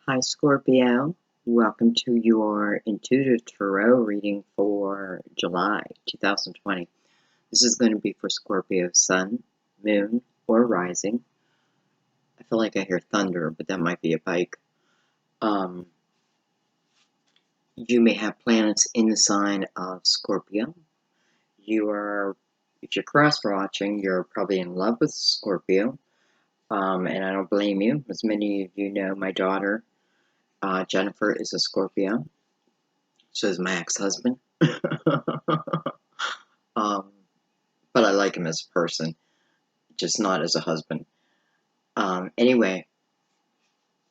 Hi Scorpio, welcome to your intuitive tarot reading for July 2020. This is going to be for Scorpio Sun, Moon, or Rising. I feel like I hear thunder, but that might be a bike. You may have planets in the sign of Scorpio. If you're cross-watching, you're probably in love with Scorpio, and I don't blame you. As many of you know, my daughter, Jennifer, is a Scorpio. So is my ex-husband. But I like him as a person, just not as a husband. Anyway,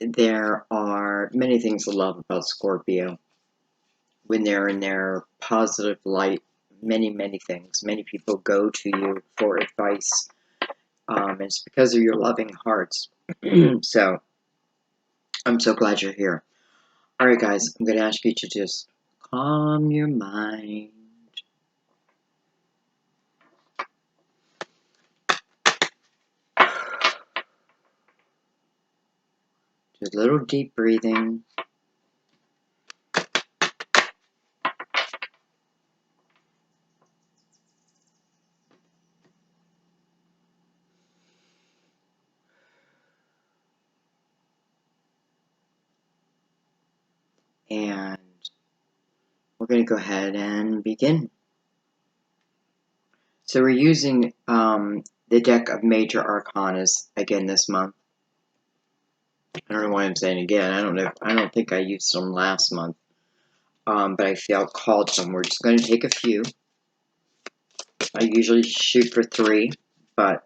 there are many things to love about Scorpio. When they're in their positive light, many things. Many people go to you for advice. It's because of your loving hearts. So, I'm so glad you're here. Alright guys, I'm going to ask you to just calm your mind. Just a little deep breathing. And we're going to go ahead and begin. So we're using the deck of Major Arcanas again this month. I don't know why I'm saying again. I don't think I used them last month. But I felt called to them. We're just going to take a few. I usually shoot for 3, but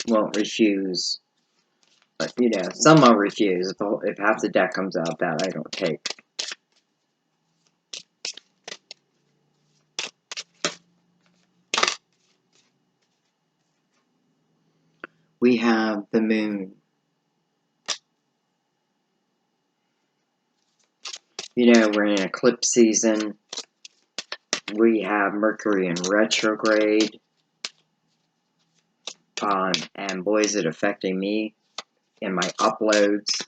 won't refuse. But, you know, some I'll refuse. If half the deck comes out, that I don't take. We have the Moon. You know, we're in an eclipse season. We have Mercury in retrograde. And boy, is it affecting me in my uploads.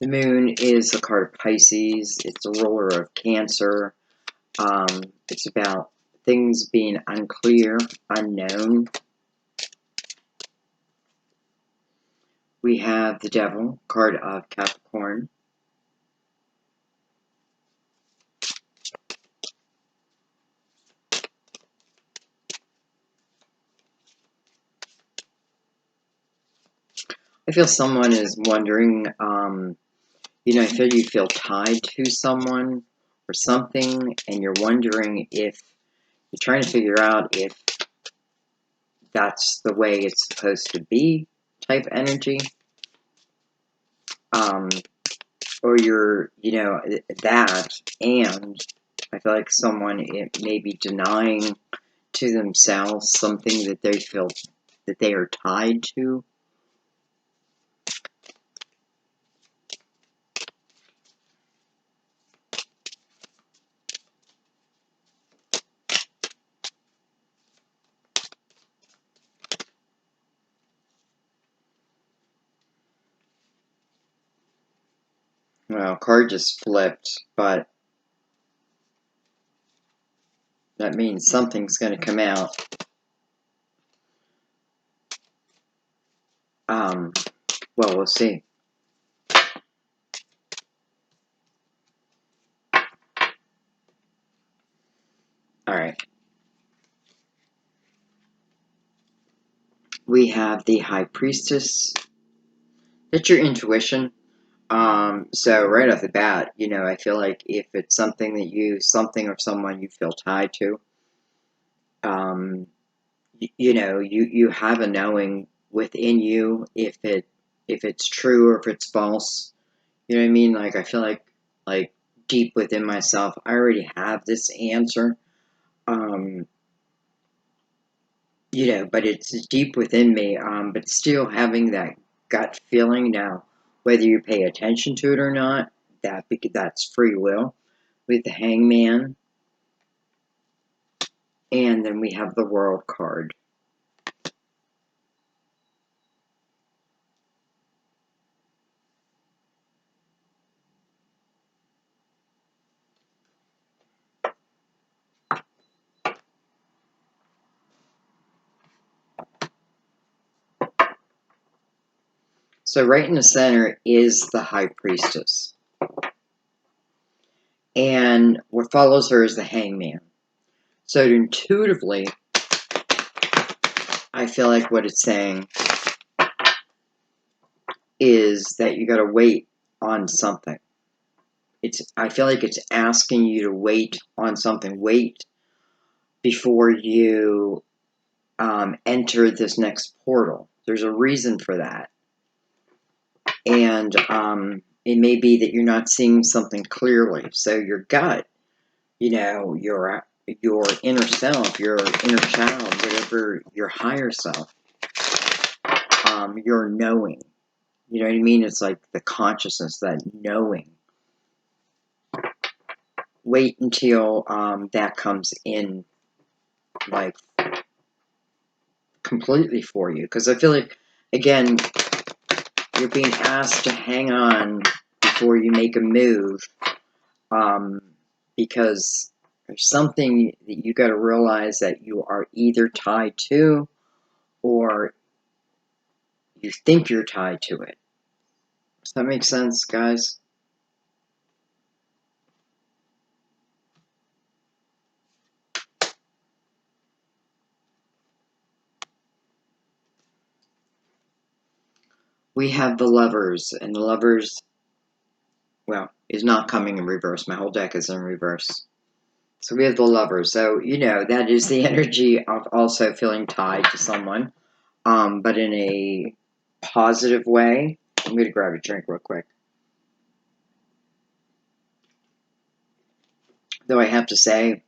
The Moon is the card of Pisces. It's the ruler of Cancer. It's about things being unclear, unknown. We have the Devil, card of Capricorn. I feel someone is wondering, you know, I feel you feel tied to someone or something, and you're wondering if, you're trying to figure out if that's the way it's supposed to be, type energy. Or you're, you know, that, and I feel like someone may be denying to themselves something that they feel that they are tied to. Well, card just flipped, but that means something's going to come out. Well, we'll see. Alright. We have the High Priestess. That's your intuition. So right off the bat, you know, I feel like if it's something that something or someone you feel tied to, you know, you have a knowing within you if it's true or if it's false. You know what I mean? Like, I feel like deep within myself, I already have this answer. You know, but it's deep within me. But still having that gut feeling now, whether you pay attention to it or not, that's free will. With the Hangman, And then we have the World card. So right in the center is the High Priestess. And what follows her is the Hangman. So intuitively, I feel like what it's saying is that you got to wait on something. I feel like it's asking you to wait on something. Wait before you enter this next portal. There's a reason for that. And it may be that you're not seeing something clearly. So your gut, you know, your inner self, your inner child, whatever, your higher self, your knowing. You know what I mean? It's like the consciousness, that knowing. Wait until that comes in, like, completely for you. Because I feel like, again, you're being asked to hang on before you make a move. Because there's something that you got to realize that you are either tied to, or you think you're tied to it. Does that make sense, guys? We have the Lovers, and the Lovers, well, is not coming in reverse. My whole deck is in reverse. So we have the Lovers. So, you know, that is the energy of also feeling tied to someone, but in a positive way. I'm going to grab a drink real quick. Though I have to say,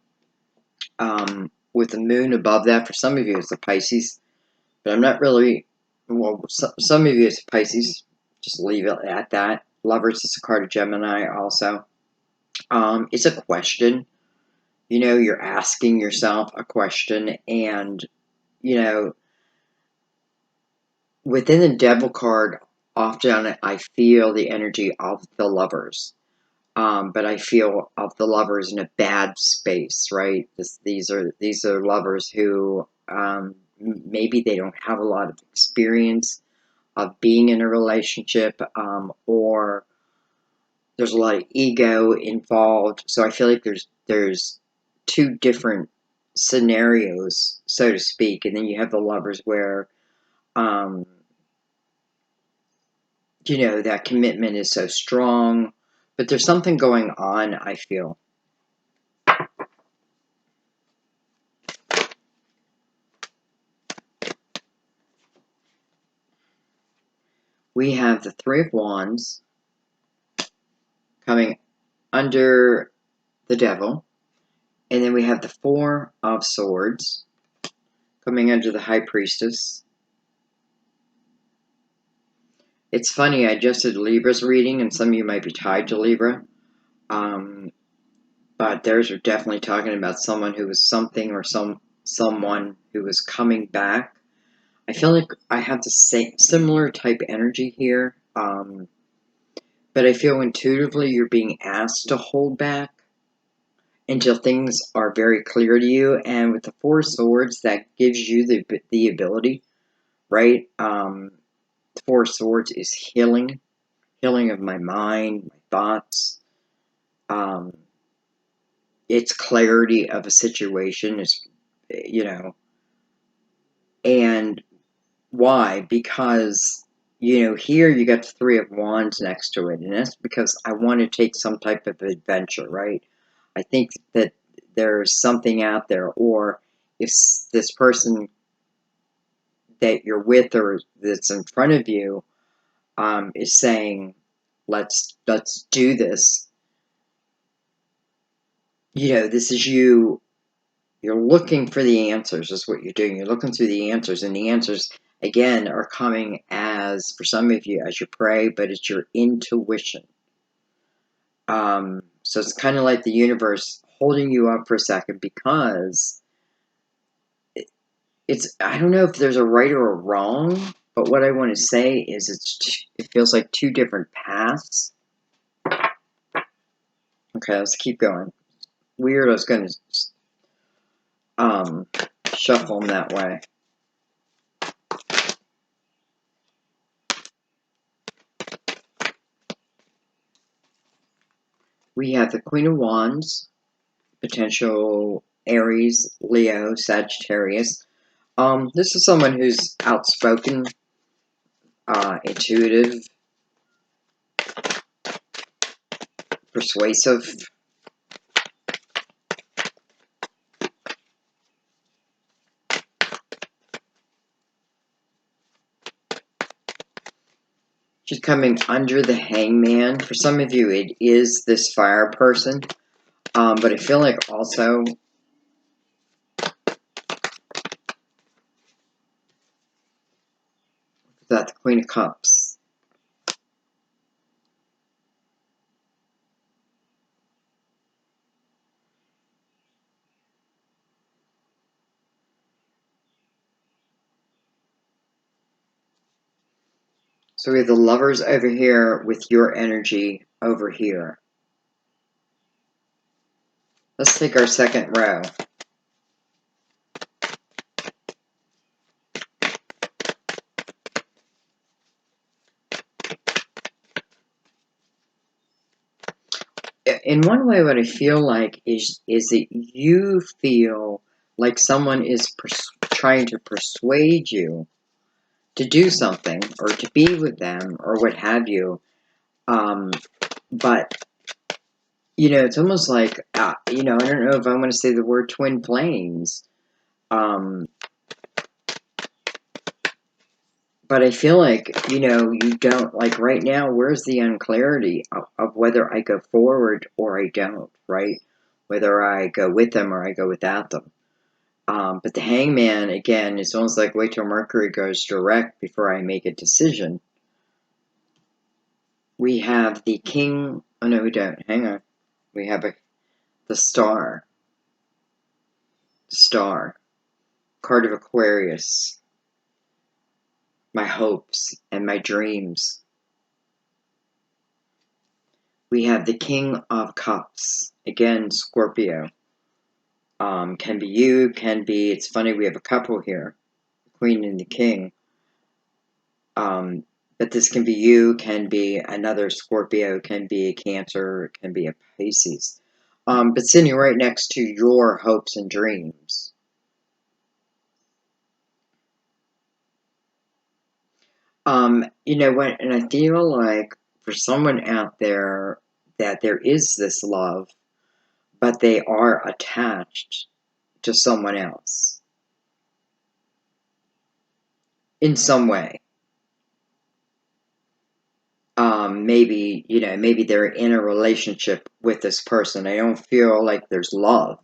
with the moon above that, for some of you it's a Pisces, but I'm not really, well, some of you it's a Pisces, just leave it at that. Lovers is a card of Gemini also. It's a question. You know, you're asking yourself a question, and, you know, within the Devil card, often I feel the energy of the Lovers. But I feel of the Lovers in a bad space, right? These are lovers who maybe they don't have a lot of experience of being in a relationship, or there's a lot of ego involved. So I feel like there's two different scenarios, so to speak, and then you have the Lovers where you know, that commitment is so strong, but there's something going on, I feel. We have the Three of Wands coming under the Devil, and then we have the Four of Swords coming under the High Priestess. It's funny, I just did Libra's reading, and some of you might be tied to Libra, but theirs are definitely talking about someone who was something, or someone who was coming back. I feel like I have the same similar type energy here, but I feel intuitively you're being asked to hold back until things are very clear to you. And with the Four of Swords, that gives you the ability, right? The Four of Swords is healing of my mind, my thoughts. It's clarity of a situation. It's, you know, and why? Because, you know, here you got the Three of Wands next to it, and that's because I want to take some type of adventure, right? I think that there's something out there, or if this person that you're with or that's in front of you is saying, let's do this, you know, this is you. You're looking for the answers, is what you're doing. You're looking through the answers, and the answers, again, are coming as, for some of you, as you pray, but it's your intuition. So it's kind of like the universe holding you up for a second, because I don't know if there's a right or a wrong, but what I want to say is it feels like two different paths. Okay, let's keep going. Weird, I was going to shuffle them that way. We have the Queen of Wands, potential Aries, Leo, Sagittarius. This is someone who's outspoken, intuitive, persuasive. She's coming under the Hangman. For some of you, it is this fire person. But I feel like also that the Queen of Cups. So we have the Lovers over here with your energy over here. Let's take our second row. In one way, what I feel like is that you feel like someone is trying to persuade you to do something or to be with them or what have you. But, you know, it's almost like, you know, I don't know if I want to say the word twin flames. But I feel like, you know, you don't, like right now, where's the unclarity of whether I go forward or I don't, right? Whether I go with them or I go without them. But the Hangman, again, it's almost like wait till Mercury goes direct before I make a decision. We have the King, oh no, we don't, hang on. We have the Star. The Star. Card of Aquarius. My hopes and my dreams. We have the King of Cups. Again, Scorpio. Can be you, can be, it's funny, we have a couple here. The Queen and the King. But this can be you, can be another Scorpio, can be a Cancer, can be a Pisces. But sitting right next to your hopes and dreams. You know what, and I feel like for someone out there that there is this love, but they are attached to someone else in some way. Maybe, you know, maybe they're in a relationship with this person. I don't feel like there's love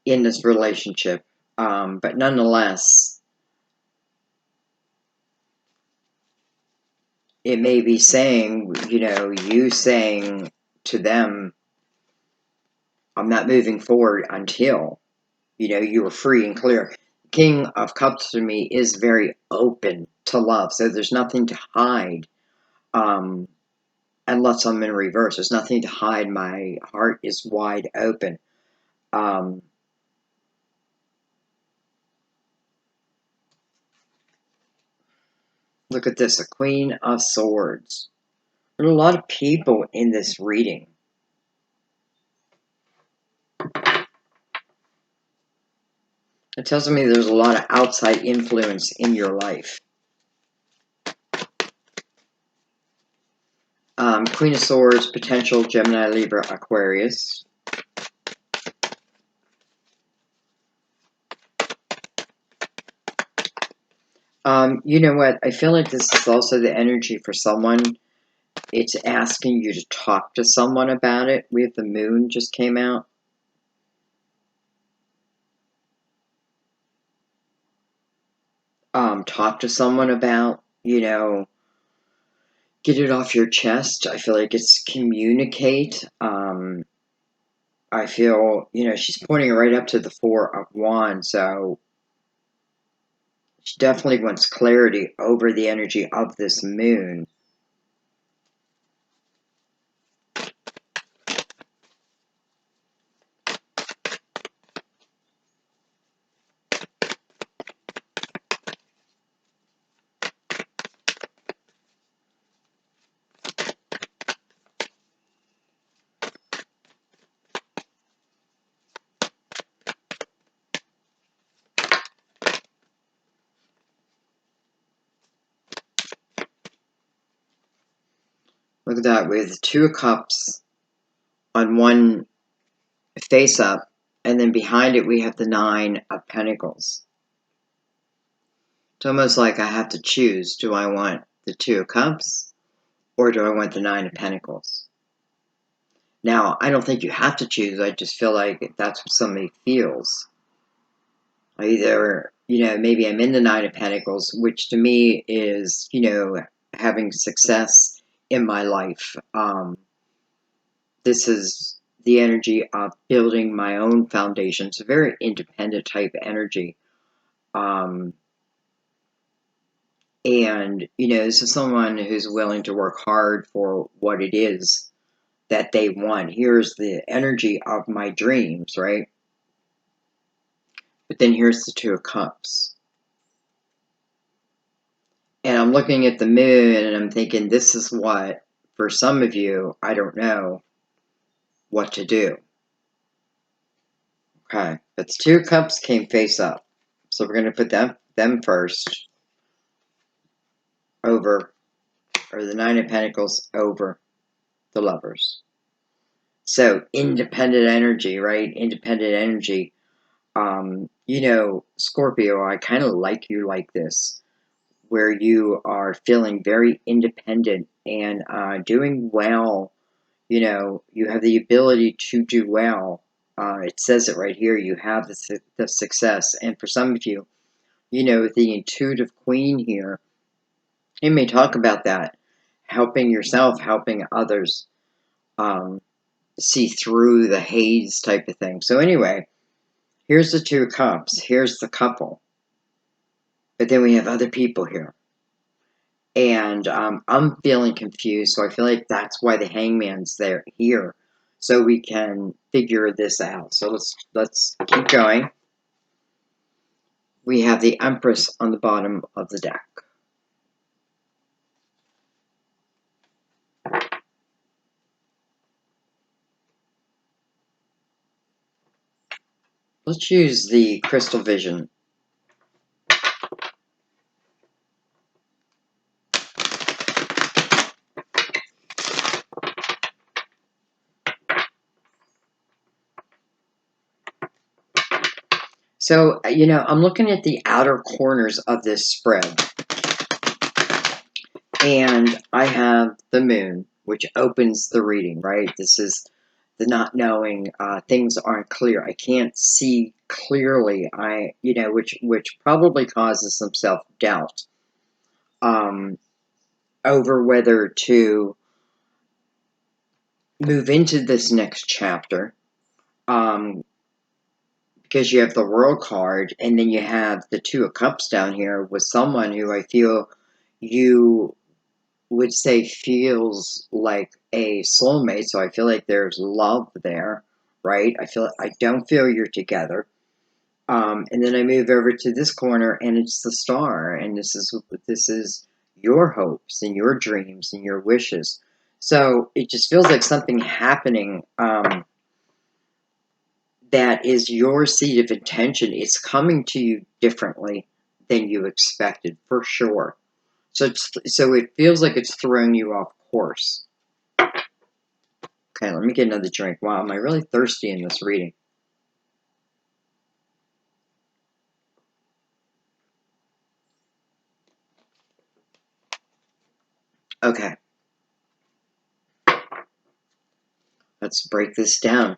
in this relationship. But nonetheless, it may be saying, you know, you saying to them, I'm not moving forward until, you know, you are free and clear. King of Cups to me is very open to love. So there's nothing to hide. Unless I'm in reverse, there's nothing to hide. My heart is wide open. Look at this, a Queen of Swords. There are a lot of people in this reading. It tells me there's a lot of outside influence in your life. Queen of Swords, potential Gemini, Libra, Aquarius. You know what? I feel like this is also the energy for someone. It's asking you to talk to someone about it. We have the Moon just came out. Talk to someone about, you know, get it off your chest. I feel like it's communicate. I feel, you know, she's pointing right up to the Four of Wands, so She definitely wants clarity over the energy of this moon. Look at that, with the Two of Cups on one face up, and then behind it we have the Nine of Pentacles. It's almost like I have to choose. Do I want the Two of Cups, or do I want the Nine of Pentacles? Now, I don't think you have to choose. I just feel like that's what somebody feels. Either, maybe I'm in the Nine of Pentacles, which to me is, having success in my life. This is the energy of building my own foundation. It's a very independent type energy. And, this is someone who's willing to work hard for what it is that they want. Here's the energy of my dreams, right? But then here's the Two of Cups. And I'm looking at the moon and I'm thinking, this is what, for some of you, I don't know what to do. Okay, but the Two of Cups came face up. So we're going to put them first over, or the Nine of Pentacles over the Lovers. So independent energy, right? Independent energy. Scorpio, I kind of like you like this, where you are feeling very independent and doing well. You have the ability to do well. It says it right here. You have the success. And for some of you, the intuitive queen here, you may talk about that. Helping yourself, helping others see through the haze type of thing. So anyway, here's the Two of Cups. Here's the couple. But then we have other people here. And I'm feeling confused, so I feel like that's why the Hangman's here, so we can figure this out. So let's keep going. We have the Empress on the bottom of the deck. Let's use the Crystal Vision. So, I'm looking at the outer corners of this spread. And I have the moon, which opens the reading, right? This is the not knowing. Things aren't clear. I can't see clearly. Which probably causes some self-doubt over whether to move into this next chapter. Because you have the World card, and then you have the Two of Cups down here with someone who I feel you would say feels like a soulmate. So I feel like there's love there, right? I don't feel you're together. And then I move over to this corner, and it's the Star, and this is your hopes and your dreams and your wishes. So it just feels like something happening. That is your seed of intention. It's coming to you differently than you expected, for sure. So it feels like it's throwing you off course. Okay, let me get another drink. Wow, am I really thirsty in this reading? Okay. Let's break this down.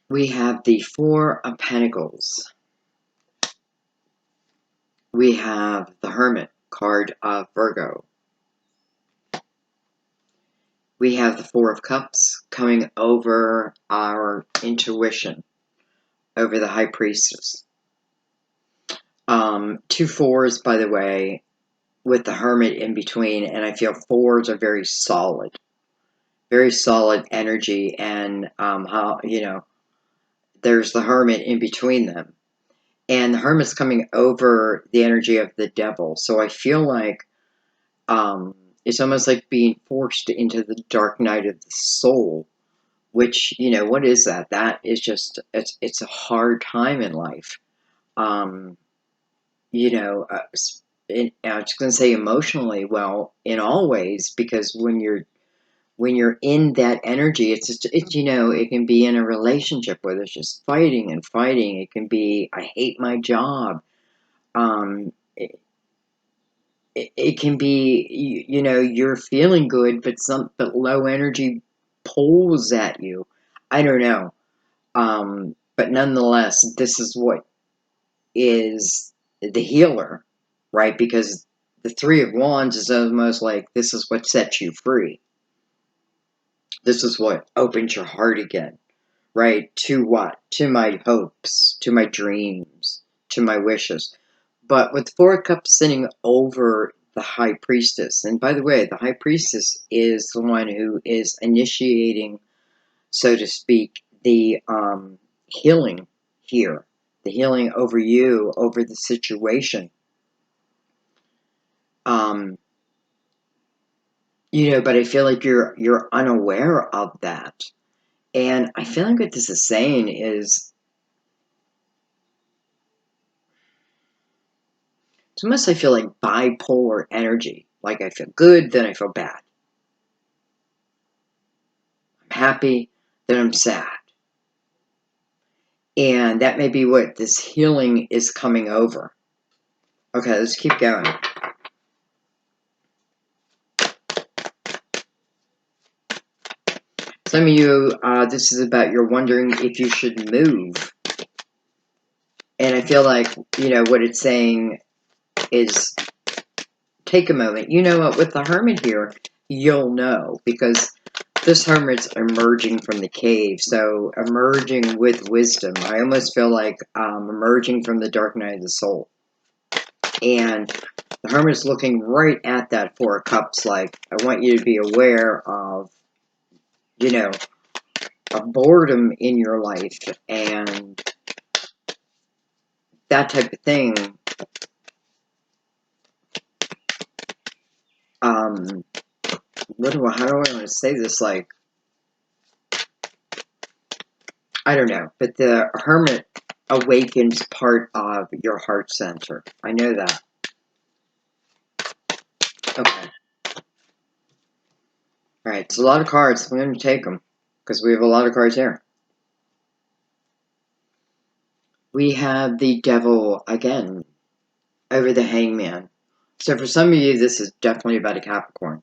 We have the Four of Pentacles. We have the Hermit. card of Virgo. We have the Four of Cups coming over our intuition, over the High Priestess. 2 fours, by the way, with the Hermit in between, and I feel fours are very solid energy, and how, there's the Hermit in between them. And the Hermit's coming over the energy of the Devil. So I feel like it's almost like being forced into the dark night of the soul, which, what is that? That is just, it's a hard time in life. You know, uh, I was going to say emotionally, well, in all ways, because when you're in that energy, it's just, it can be in a relationship where there's just fighting and fighting. It can be, I hate my job. It can be, you're feeling good, but low energy pulls at you. I don't know. But nonetheless, this is what is the healer, right? Because the Three of Wands is almost like this is what sets you free. This is what opens your heart again, right? To what? To my hopes, to my dreams, to my wishes. But with the Four of Cups sitting over the High Priestess, and by the way, the High Priestess is the one who is initiating, so to speak, the healing here, the healing over you, over the situation. But I feel like you're unaware of that. And I feel like what this is saying is it's almost, I feel like, bipolar energy. Like I feel good, then I feel bad. I'm happy, then I'm sad. And that may be what this healing is coming over. Okay, let's keep going. Some of you, this is about you're wondering if you should move. And I feel like, what it's saying is take a moment. You know what, with the Hermit here, you'll know. Because this Hermit's emerging from the cave. So emerging with wisdom. I almost feel like emerging from the dark night of the soul. And the Hermit's looking right at that Four of Cups like, I want you to be aware of, a boredom in your life and that type of thing. How do I want to say this? Like, I don't know. But the Hermit awakens part of your heart center. I know that. Okay. Alright, it's a lot of cards. I'm going to take them because we have a lot of cards here. We have the Devil again over the Hangman. So for some of you, this is definitely about a Capricorn.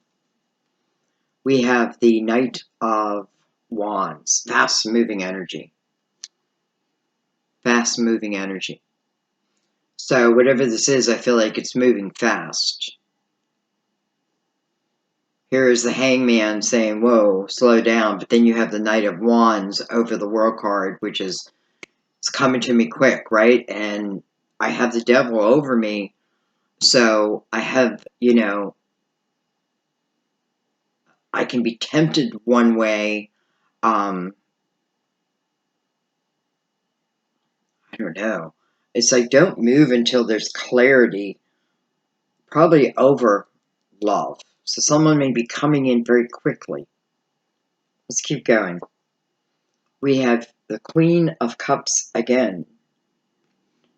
We have the Knight of Wands. Fast-moving energy. Fast-moving energy. So whatever this is, I feel like it's moving fast. Here is the Hangman saying, whoa, slow down. But then you have the Knight of Wands over the World card, which is, it's coming to me quick, right? And I have the Devil over me. So I have, I can be tempted one way. I don't know. It's like, don't move until there's clarity, probably over love. So someone may be coming in very quickly. Let's keep going. We have the Queen of Cups again.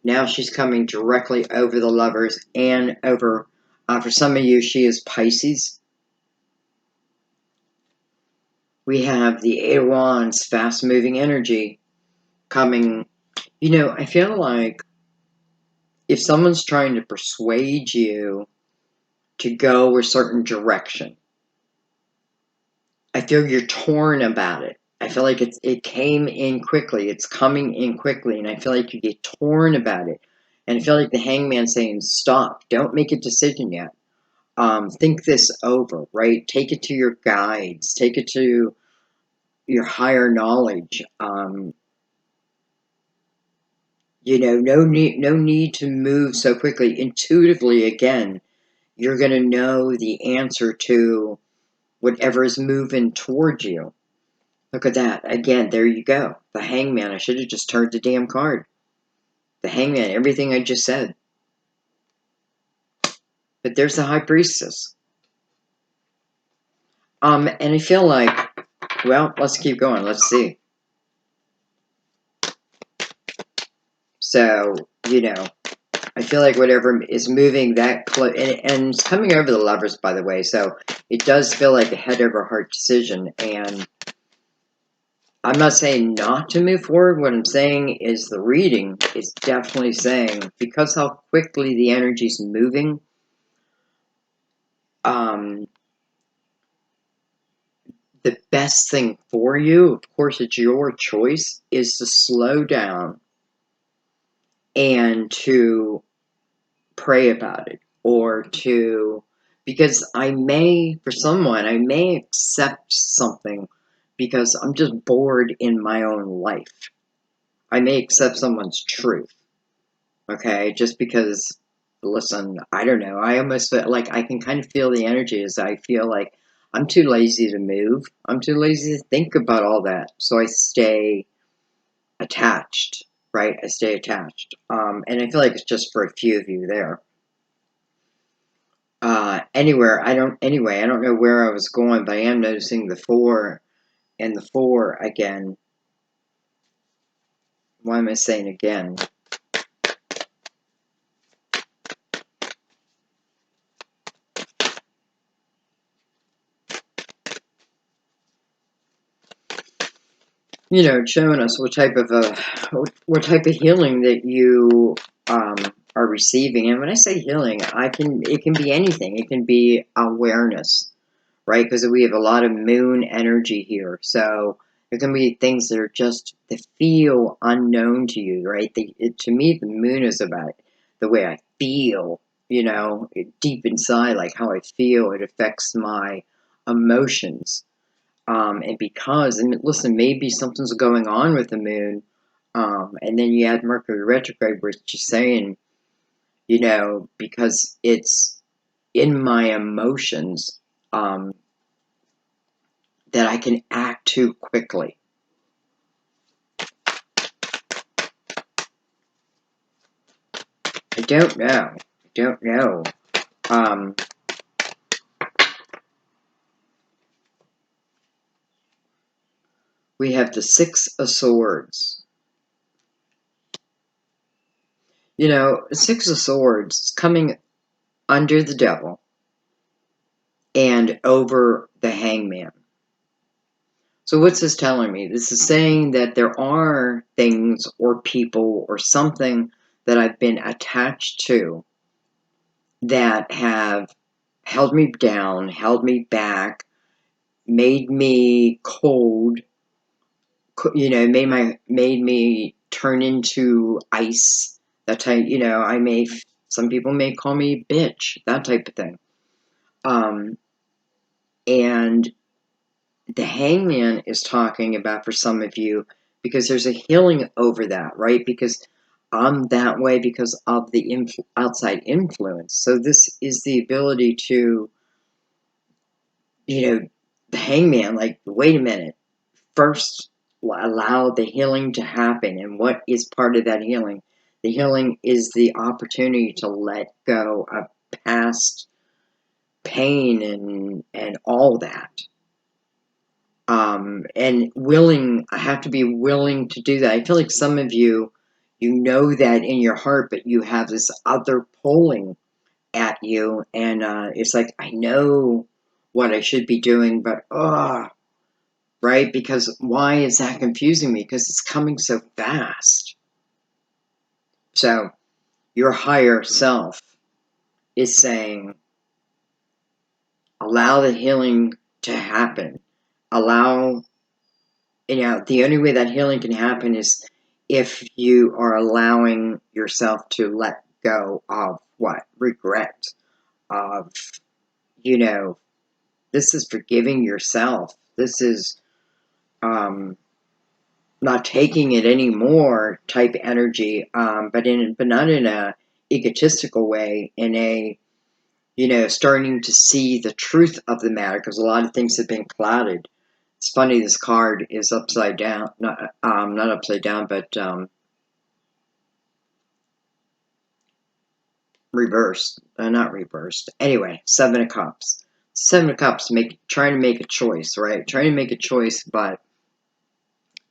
Now she's coming directly over the Lovers and over, for some of you, she is Pisces. We have the Eight of Wands, fast-moving energy, coming. I feel like if someone's trying to persuade you to go a certain direction, I feel you're torn about it. I feel like it came in quickly. It's coming in quickly, and I feel like you get torn about it. And I feel like the Hangman's saying, stop, don't make a decision yet. Think this over, right? Take it to your guides, take it to your higher knowledge. No need to move so quickly. Intuitively, again, you're going to know the answer to whatever is moving towards you. Look at that. Again, there you go. The Hangman. I should have just turned the damn card. The Hangman, everything I just said. But there's the High Priestess. And I feel like, well, let's keep going. Let's see. So, I feel like whatever is moving that close, and it's coming over the Lovers, by the way, so it does feel like a head over heart decision, and I'm not saying not to move forward. What I'm saying is the reading is definitely saying, because how quickly the energy is moving, the best thing for you, of course it's your choice, is to slow down and to pray about it, or to, because for someone, I may accept something because I'm just bored in my own life. I may accept someone's truth, okay, just because, listen, I don't know, I almost feel like I can kind of feel the energy as I feel like I'm too lazy to move, I'm too lazy to think about all that, so I stay attached, right? I stay attached, and I feel like it's just for a few of you there. Anyway, I don't know where I was going, but I am noticing the 4 and the 4 again. Why am I saying again? Showing us what type of healing that you are receiving. And when I say healing, it can be anything. It can be awareness, right? Because we have a lot of moon energy here. So there can be things that are just, that feel unknown to you, right? To me, the moon is about the way I feel, deep inside, like how I feel. It affects my emotions. And listen, maybe something's going on with the moon. And then you add Mercury retrograde, which is saying, because it's in my emotions, that I can act too quickly. I don't know. We have the 6 of Swords. 6 of Swords is coming under the Devil and over the Hangman. So what's this telling me? This is saying that there are things or people or something that I've been attached to that have held me down, held me back, made me cold, made me turn into ice. That type, some people may call me bitch, that type of thing. And the Hangman is talking about, for some of you, because there's a healing over that, right? Because I'm that way because of the outside influence. So this is the ability to, the Hangman, like, wait a minute, first allow the healing to happen. And what is part of that healing? The healing is the opportunity to let go of past pain and all that. And I have to be willing to do that. I feel like some of you, that in your heart, but you have this other pulling at you, and it's like, I know what I should be doing, but right? Because why is that confusing me? Because it's coming so fast. So your higher self is saying, allow the healing to happen. Allow, the only way that healing can happen is if you are allowing yourself to let go of what? Regret, of, this is forgiving yourself. This is not taking it anymore type energy, but not in a egotistical way, in a, starting to see the truth of the matter, because a lot of things have been clouded. It's funny, this card is upside down, not upside down, but reversed, not reversed. Anyway, Seven of Cups. Seven of Cups, trying to make a choice, right? Trying to make a choice, but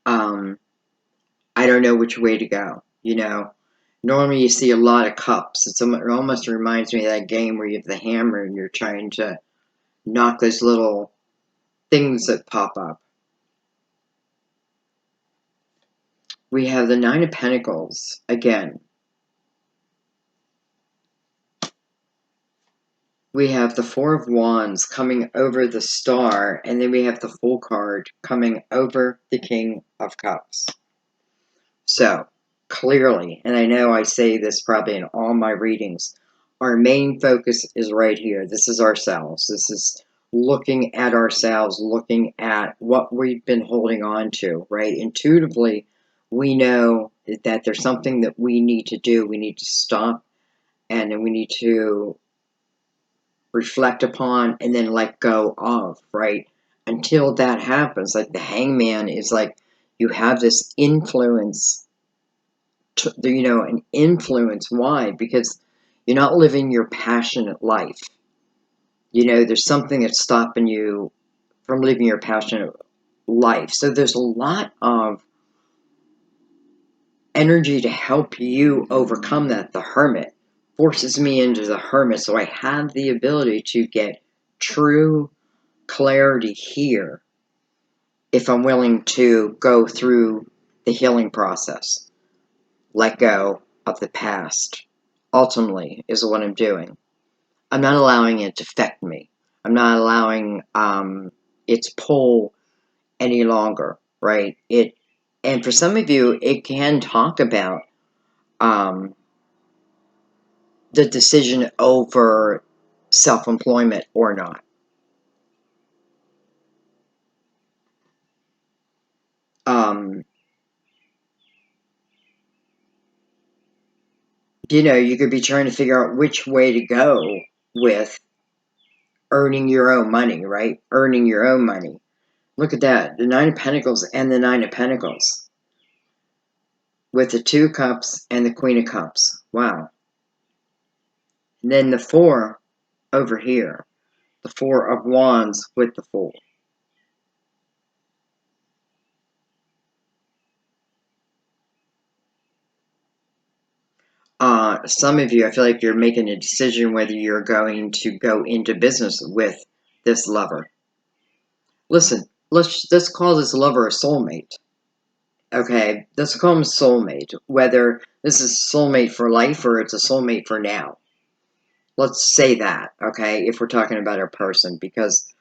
I don't know which way to go, Normally you see a lot of cups. It almost reminds me of that game where you have the hammer and you're trying to knock those little things that pop up. We have the Nine of Pentacles again. We have the Four of Wands coming over the Star, and then we have the Fool card coming over the King of Cups. So, clearly, and I know I say this probably in all my readings, our main focus is right here. This is ourselves. This is looking at ourselves, looking at what we've been holding on to, right? Intuitively, we know that there's something that we need to do. We need to stop, and then we need to reflect upon and then let go of, right? Until that happens, like the Hangman is like, you have this influence, an influence. Why? Because you're not living your passionate life. There's something that's stopping you from living your passionate life. So there's a lot of energy to help you overcome that. The Hermit forces me into the Hermit, so I have the ability to get true clarity here if I'm willing to go through the healing process. Let go of the past, ultimately, is what I'm doing. I'm not allowing it to affect me. I'm not allowing its pull any longer, right? And for some of you, it can talk about the decision over self-employment or not. You could be trying to figure out which way to go with earning your own money, right? Earning your own money. Look at that. The Nine of Pentacles and the Nine of Pentacles. With the Two of Cups and the Queen of Cups. Wow. And then the Four over here. The Four of Wands with the Fool. Some of you, I feel like you're making a decision whether you're going to go into business with this lover. Listen, let's call this lover a soulmate. Okay, let's call him soulmate. Whether this is soulmate for life or it's a soulmate for now. Let's say that, okay, if we're talking about a person, because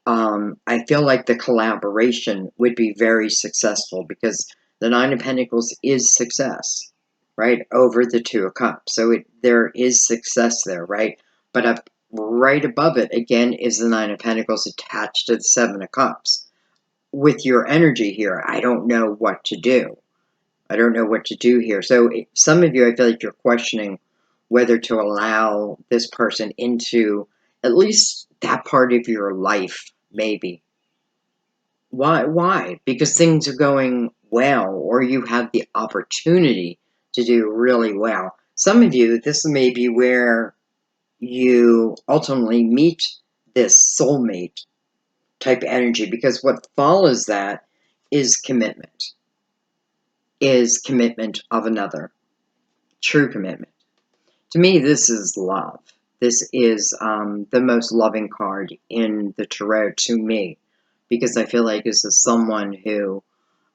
I feel like the collaboration would be very successful, because the Nine of Pentacles is success, right, over the Two of Cups. So there is success there, right? But up right above it, again, is the Nine of Pentacles attached to the Seven of Cups. With your energy here, I don't know what to do. I don't know what to do here. So some of you, I feel like you're questioning whether to allow this person into at least that part of your life, maybe. Why? Because things are going well, or you have the opportunity to do really well. Some of you, this may be where you ultimately meet this soulmate type energy, because what follows that is commitment of another. True commitment. To me, this is love. This is the most loving card in the tarot to me, because I feel like this is someone who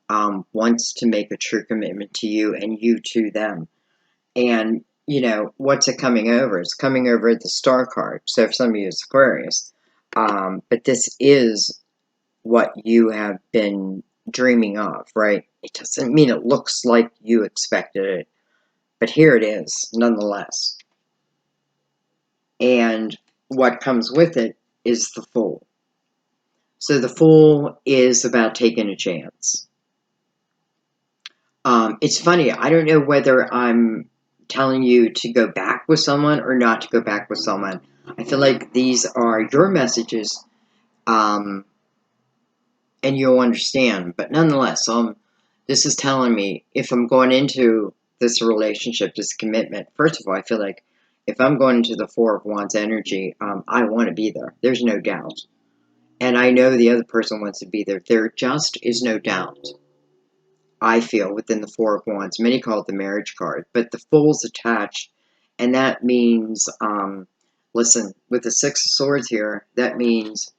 wants to make a true commitment to you and you to them. And, what's it coming over? It's coming over the Star card. So for some of you, it's Aquarius. But this is what you have been dreaming of, right? It doesn't mean it looks like you expected it, but here it is, nonetheless. And what comes with it is the Fool. So the Fool is about taking a chance. It's funny, I don't know whether I'm telling you to go back with someone or not to go back with someone. I feel like these are your messages, and you'll understand. But nonetheless, this is telling me if I'm going into this relationship, this commitment, first of all, I feel like if I'm going into the Four of Wands energy, I want to be there. There's no doubt. And I know the other person wants to be there. There just is no doubt. I feel within the Four of Wands. Many call it the marriage card, but the Fool's attached, and that means, listen, with the Six of Swords here, that means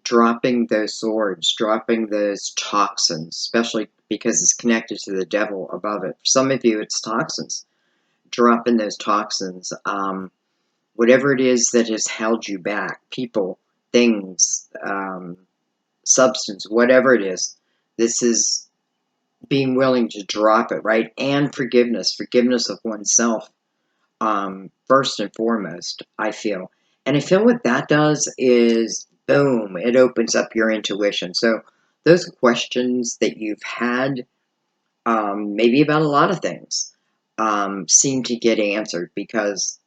dropping those swords, dropping those toxins, especially because it's connected to the devil above it. For some of you, it's toxins. Dropping those toxins, whatever it is that has held you back, people, things, substance, whatever it is, this is being willing to drop it, right? And forgiveness of oneself, first and foremost, I feel. And I feel what that does is, boom, it opens up your intuition. So those questions that you've had, maybe about a lot of things, seem to get answered because,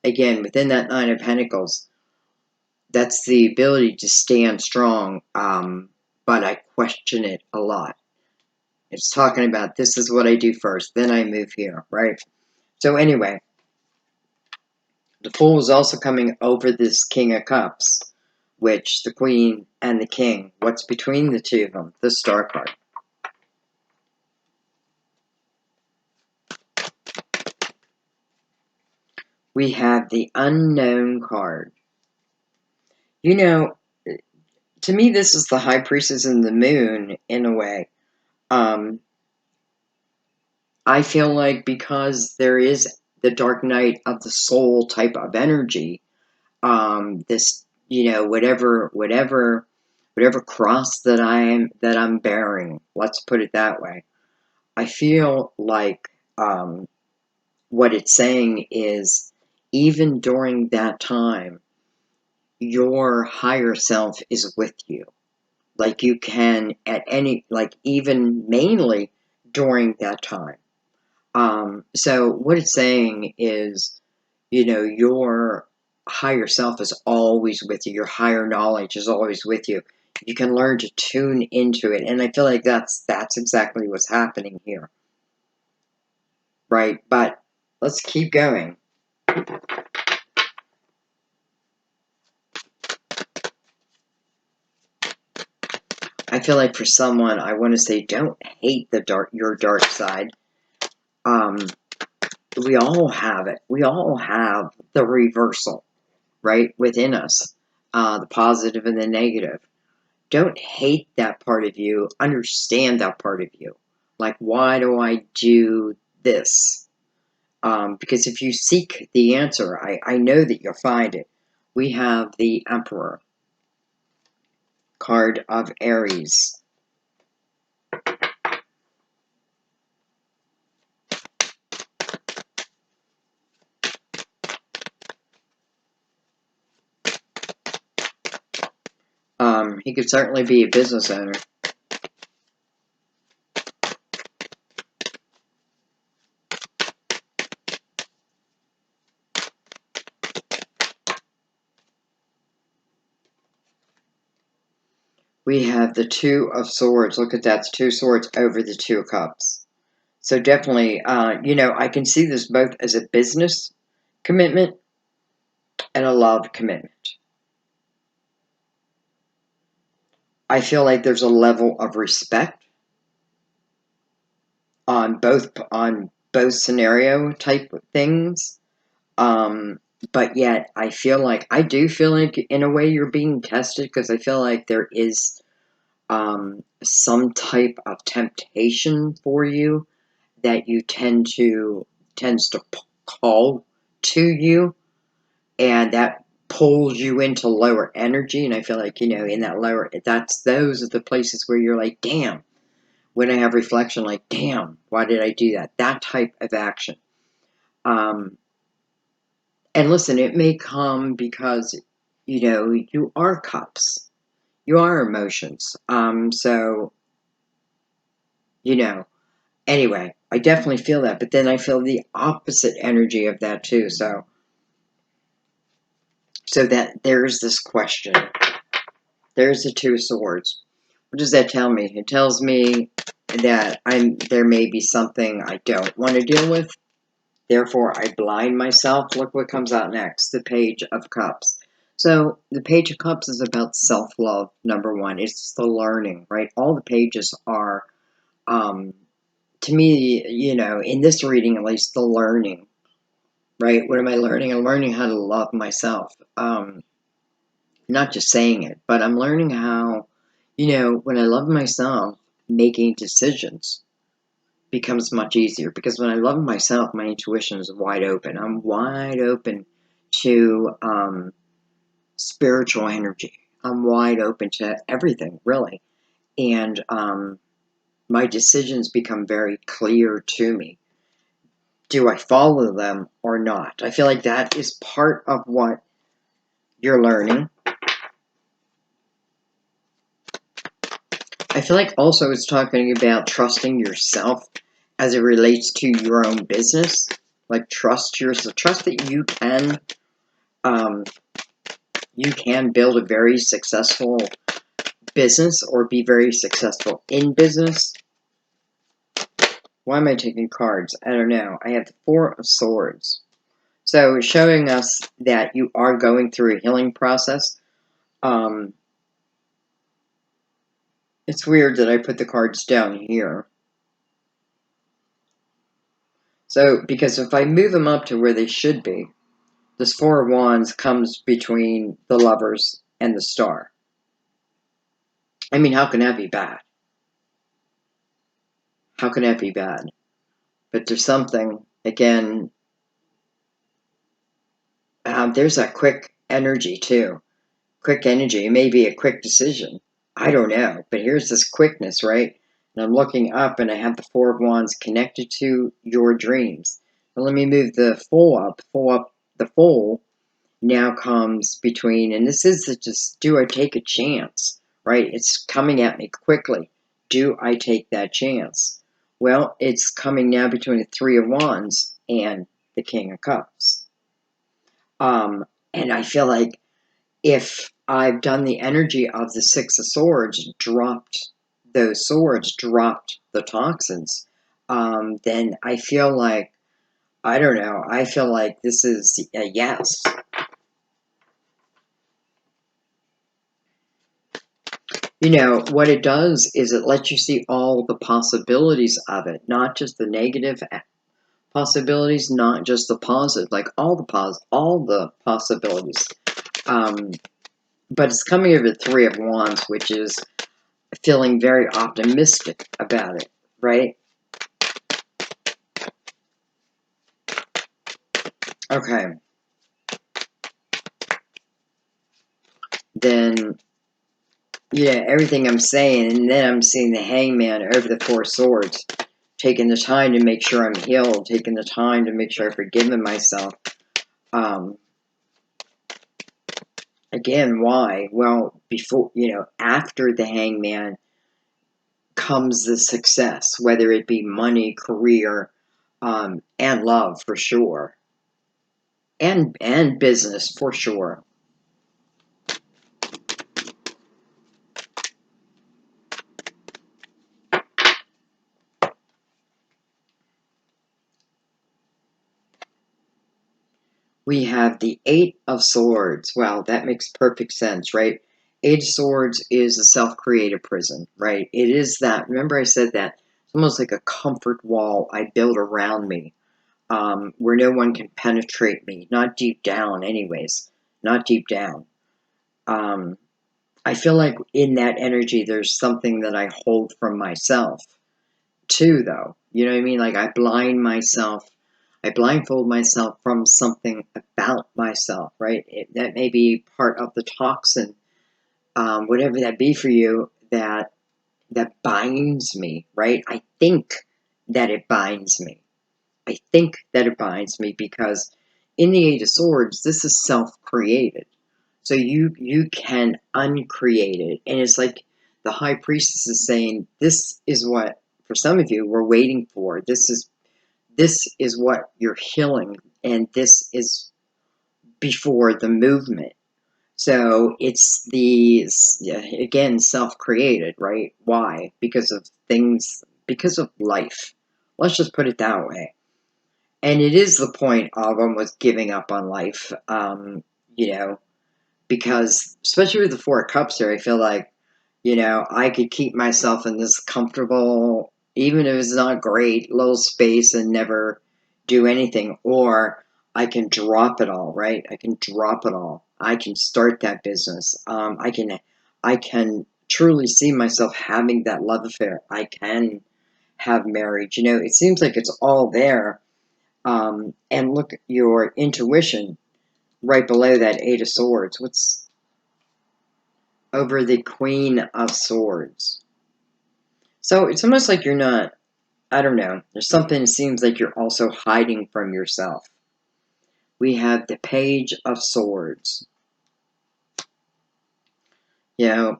again, within that Nine of Pentacles, that's the ability to stand strong, but I question it a lot. It's talking about this is what I do first, then I move here, right? So anyway, the Fool is also coming over this King of Cups, which the Queen and the King, what's between the two of them? The Star card. We have the Unknown card. You know, to me, this is the High Priestess and the Moon, in a way. I feel like because there is the dark night of the soul type of energy, this, whatever cross that I'm bearing, let's put it that way. I feel like, what it's saying is, even during that time, your higher self is with you. Like you can even mainly during that time. So what it's saying is, your higher self is always with you. Your higher knowledge is always with you. You can learn to tune into it. And I feel like that's exactly what's happening here. Right? But let's keep going. I feel like for someone, I want to say, don't hate your dark side. We all have it. We all have the reversal, right, within us, the positive and the negative. Don't hate that part of you. Understand that part of you. Like, why do I do this? Because if you seek the answer, I know that you'll find it. We have the Emperor card of Aries. He could certainly be a business owner. We have the Two of Swords. Look at that. It's two swords over the Two of Cups. So definitely, I can see this both as a business commitment and a love commitment. I feel like there's a level of respect on both scenario type of things. But yet I do feel like in a way you're being tested, because I feel like there is some type of temptation for you that you tends to call to you, and that pulls you into lower energy. And I feel like, in that lower, those are the places where you're like, damn, when I have reflection, like, damn, why did I do that? That type of action. And listen, it may come because, you are cups. You are emotions. So, anyway, I definitely feel that. But then I feel the opposite energy of that too. So that there's this question. There's the Two of Swords. What does that tell me? It tells me that there may be something I don't want to deal with. Therefore, I blind myself. Look what comes out next. The Page of Cups. So the Page of Cups is about self-love, number one. It's the learning, right? All the pages are, to me, in this reading at least, the learning, right? What am I learning? I'm learning how to love myself. Not just saying it, but I'm learning how, when I love myself, making decisions becomes much easier, because when I love myself, my intuition is wide open. I'm wide open to spiritual energy. I'm wide open to everything, really. And my decisions become very clear to me. Do I follow them or not? I feel like that is part of what you're learning. I feel like also it's talking about trusting yourself as it relates to your own business. Like trust that you can build a very successful business or be very successful in business. Why am I taking cards? I don't know. I have the Four of Swords. So showing us that you are going through a healing process. It's weird that I put the cards down here. So, because if I move them up to where they should be, this Four of Wands comes between the Lovers and the Star. I mean, how can that be bad? How can that be bad? But there's something, again, there's that quick energy too. Quick energy. It may be a quick decision. I don't know. But here's this quickness, right? And I'm looking up and I have the Four of Wands connected to your dreams. Now let me move the Fool up. The Fool now comes between, and this is just, do I take a chance, right? It's coming at me quickly. Do I take that chance? Well, it's coming now between the Three of Wands and the King of Cups. And I feel like if I've done the energy of the Six of Swords, dropped those swords, dropped the toxins, then I feel like, I don't know, I feel like this is a yes. What it does is it lets you see all the possibilities of it, not just the negative possibilities, not just the positive, like all the possibilities. But it's coming over the Three of Wands, which is feeling very optimistic about it, right? Okay. Then, everything I'm saying, and then I'm seeing the Hangman over the Four Swords, taking the time to make sure I'm healed, taking the time to make sure I've forgiven myself. Again, why? Well, after the Hangman comes the success, whether it be money, career, and love for sure, and business for sure. We have the Eight of Swords. Well, that makes perfect sense, right? Eight of Swords is a self-created prison, right? It is that. Remember I said that. It's almost like a comfort wall I build around me, where no one can penetrate me. Not deep down, anyways. Not deep down. I feel like in that energy, there's something that I hold from myself, too, though. You know what I mean? Like I blindfold myself from something about myself, right? That may be part of the toxin, whatever that be for you, that that binds me, right? I think that it binds me. I think that it binds me because in the Eight of Swords, this is self-created. So you can uncreate it. And it's like the High Priestess is saying, this is what, for some of you, we're waiting for. This is what you're healing, and this is before the movement. So it's these, yeah, again, self-created, right? Why? Because of things, because of life. Let's just put it that way. And it is the point of almost giving up on life, you know, because especially with the Four of Cups here, I feel like, I could keep myself in this comfortable, even if it's not great, little space and never do anything, or I can drop it all, right? I can drop it all. I can start that business. I can truly see myself having that love affair. I can have marriage. It seems like it's all there. And look, your intuition right below that Eight of Swords. What's over the Queen of Swords? So it's almost like you're not, I don't know, there's something that seems like you're also hiding from yourself. We have the Page of Swords. I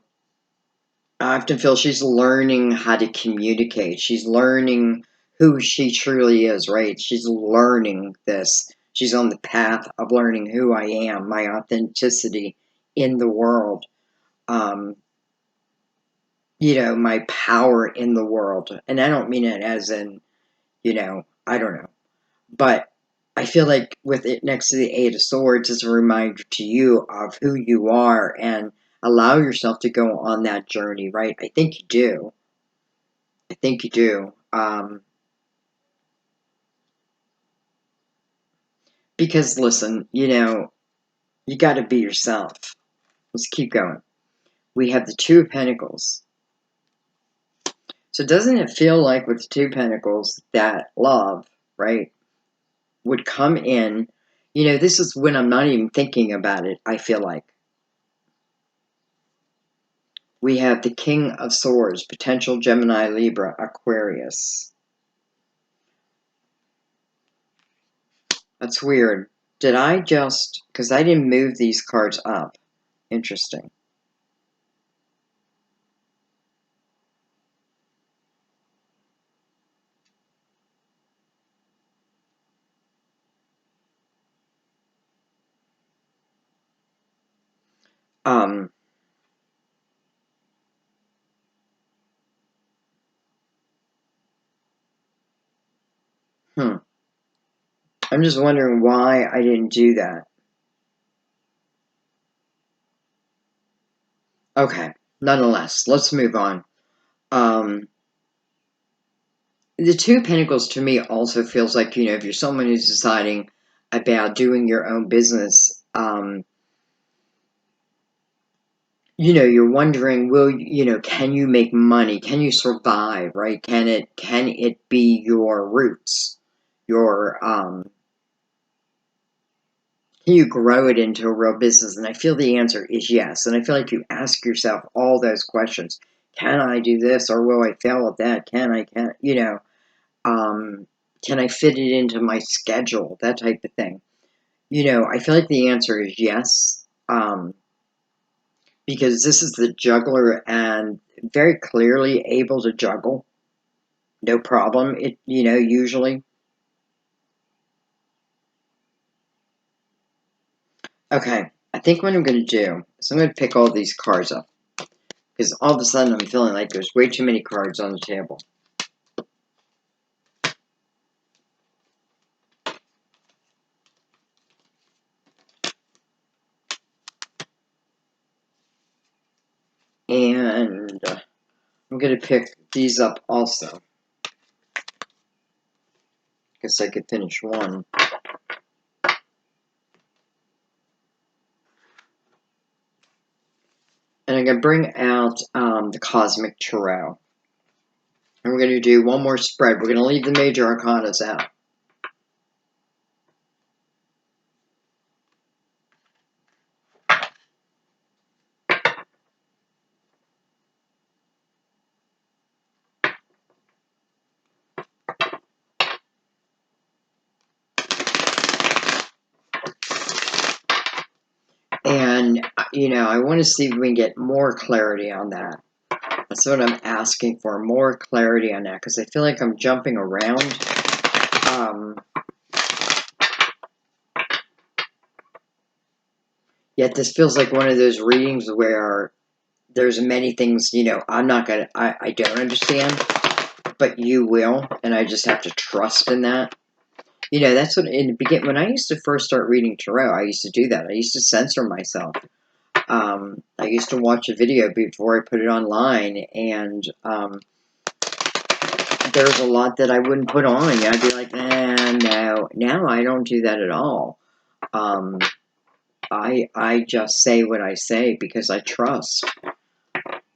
often feel she's learning how to communicate. She's learning who she truly is, right? She's learning this. She's on the path of learning who I am, my authenticity in the world. Um, my power in the world. And I don't mean it as in, I don't know. But I feel like with it next to the Eight of Swords, it's a reminder to you of who you are and allow yourself to go on that journey, right? I think you do. I think you do. Because listen, you got to be yourself. Let's keep going. We have the Two of Pentacles. So doesn't it feel like with the Two of Pentacles that love, right, would come in? This is when I'm not even thinking about it, I feel like. We have the King of Swords, potential Gemini, Libra, Aquarius. That's weird. Did I just, because I didn't move these cards up. Interesting. Um, hmm. I'm just wondering why I didn't do that. Okay, nonetheless, let's move on. The Two of Pentacles to me also feels like, if you're someone who's deciding about doing your own business, you're wondering, can you make money? Can you survive, right? Can it be your roots? Can you grow it into a real business? And I feel the answer is yes. And I feel like you ask yourself all those questions. Can I do this, or will I fail at that? Can I fit it into my schedule? That type of thing. I feel like the answer is yes. Because this is the juggler and very clearly able to juggle. No problem. Usually. Okay. I think what I'm going to do is I'm going to pick all these cards up. Because all of a sudden I'm feeling like there's way too many cards on the table. And I'm going to pick these up also. Guess I could finish one. And I'm going to bring out the Cosmic Tarot. And we're going to do one more spread. We're going to leave the major arcanas out. And, you know, I want to see if we can get more clarity on that. That's what I'm asking for, more clarity on that, because I feel like I'm jumping around. Yet this feels like one of those readings where there's many things, you know, I don't understand, but you will, and I just have to trust in that. You know, that's what, in the beginning, when I used to first start reading tarot, I used to do that. I used to censor myself. I used to watch a video before I put it online, and there's a lot that I wouldn't put on. I'd be like, no. Now I don't do that at all. I just say what I say because I trust.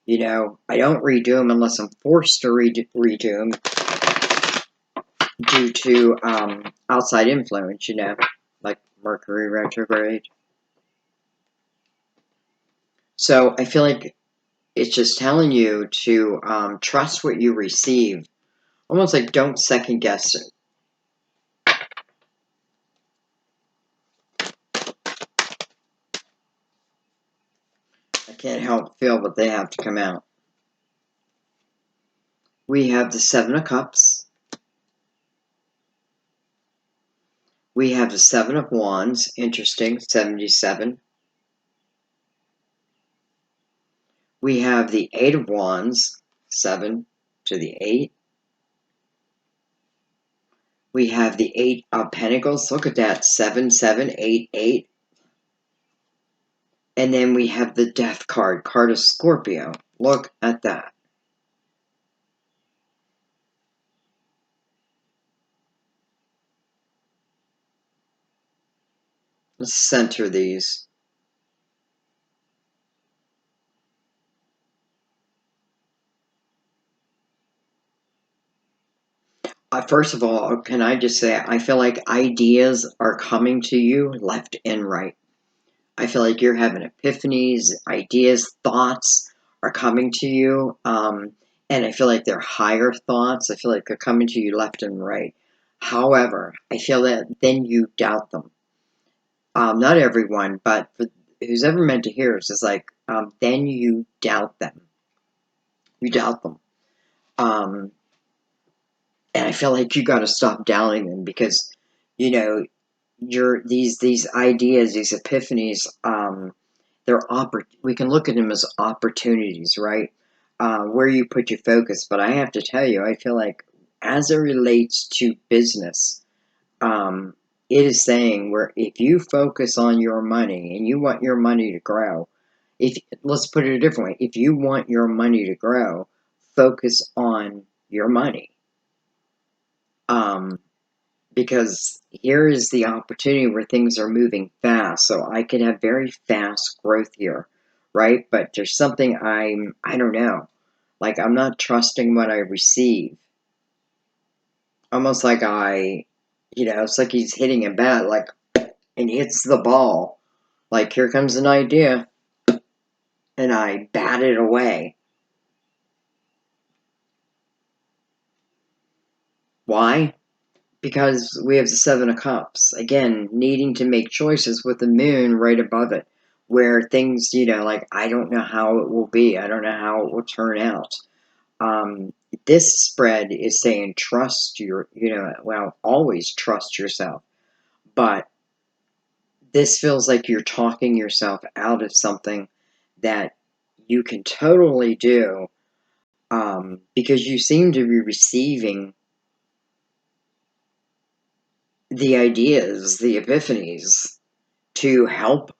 You know, I don't redo them unless I'm forced to redo them due to outside influence, you know, like Mercury retrograde. So I feel like it's just telling you to trust what you receive. Almost like don't second guess it. I can't help feel, but they have to come out. We have the Seven of Cups. We have the Seven of Wands. Interesting. 77. We have the Eight of Wands. 7 to the 8. We have the Eight of Pentacles. Look at that. 7, 7, 8, 8. And then we have the Death card. Card of Scorpio. Look at that. Let's center these. First of all, can I just say, I feel like ideas are coming to you left and right. I feel like you're having epiphanies, ideas, thoughts are coming to you. And I feel like they're higher thoughts. I feel like they're coming to you left and right. However, I feel that then you doubt them. Not everyone, but for who's ever meant to hear us, is like, then you doubt them. You doubt them. And I feel like you got to stop doubting them because, you know, these ideas, these epiphanies, we can look at them as opportunities, right? Where you put your focus. But I have to tell you, I feel like as it relates to business, it is saying where if you focus on your money and you want your money to grow, let's put it a different way, if you want your money to grow, focus on your money. Because here is the opportunity where things are moving fast. So I could have very fast growth here, right? But there's something I don't know. Like I'm not trusting what I receive. Almost like it's like he's hitting a bat, like, and hits the ball. Like here comes an idea, and I bat it away. Why? Because we have the Seven of Cups. Again, needing to make choices with the moon right above it. Where things, like, I don't know how it will be. I don't know how it will turn out. This spread is saying always trust yourself. But this feels like you're talking yourself out of something that you can totally do because you seem to be receiving the ideas, the epiphanies to help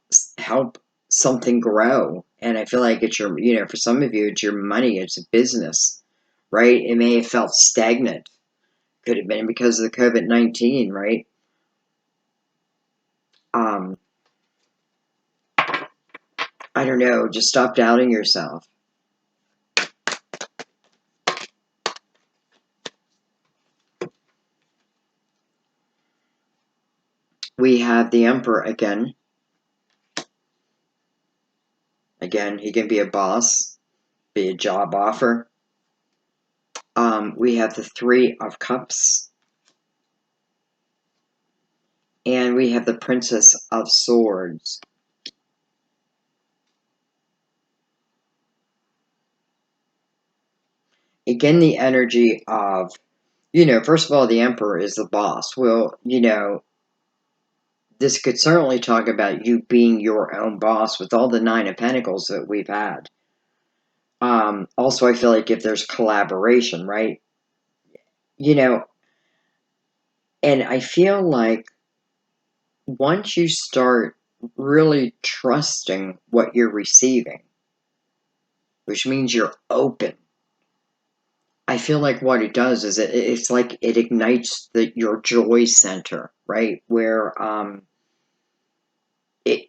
something grow. And I feel like it's for some of you, it's your money, it's a business, right? It may have felt stagnant. Could have been because of the COVID-19, right? I don't know, just stop doubting yourself. We have the Emperor again. Again, he can be a boss, be a job offer. We have the Three of Cups. And we have the Princess of Swords. again, the energy of, you know, first of all, the Emperor is the boss. Well, you know, this could certainly talk about you being your own boss with all the Nine of Pentacles that we've had. Also, I feel like if there's collaboration, right? You know, and I feel like once you start really trusting what you're receiving, which means you're open, I feel like what it does is it's like it ignites your joy center, right? Where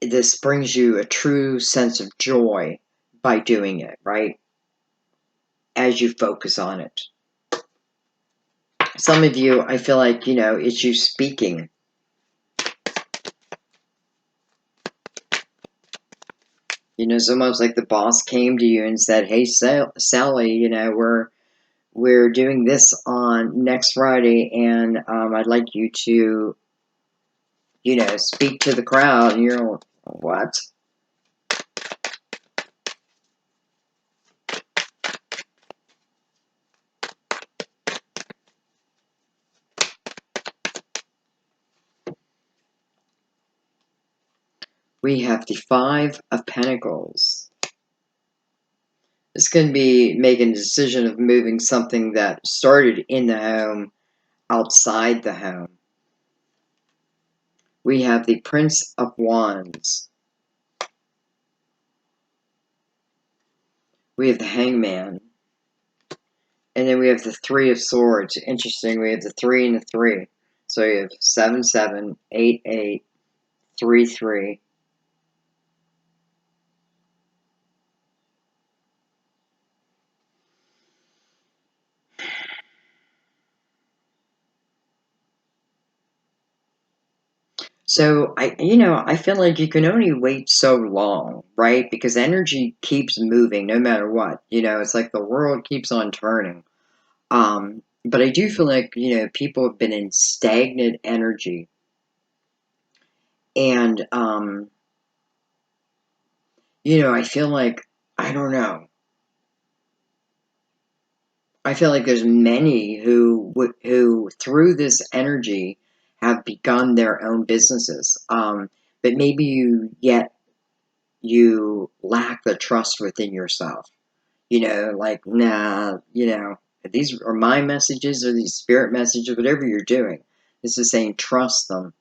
this brings you a true sense of joy by doing it, right? As you focus on it. Some of you, I feel like, you know, it's you speaking. You know, it's almost like the boss came to you and said, "Hey, Sally, you know, we're doing this on next Friday, and I'd like you to, you know, speak to the crowd." And you're like, "What?" We have the Five of Pentacles. It's going to be making a decision of moving something that started in the home outside the home. We have the Prince of Wands. We have the Hangman. And then we have the Three of Swords. Interesting, we have the 3 and the 3. So you have 7, 7, 8, 8, 3, 3. So I feel like you can only wait so long, right? Because energy keeps moving no matter what. You know, it's like the world keeps on turning. But I do feel like, you know, people have been in stagnant energy. And you know, I feel like, I don't know. I feel like there's many who through this energy have begun their own businesses. But maybe you lack the trust within yourself. You know, like, nah, you know, these are my messages or these spirit messages, whatever you're doing. This is saying trust them.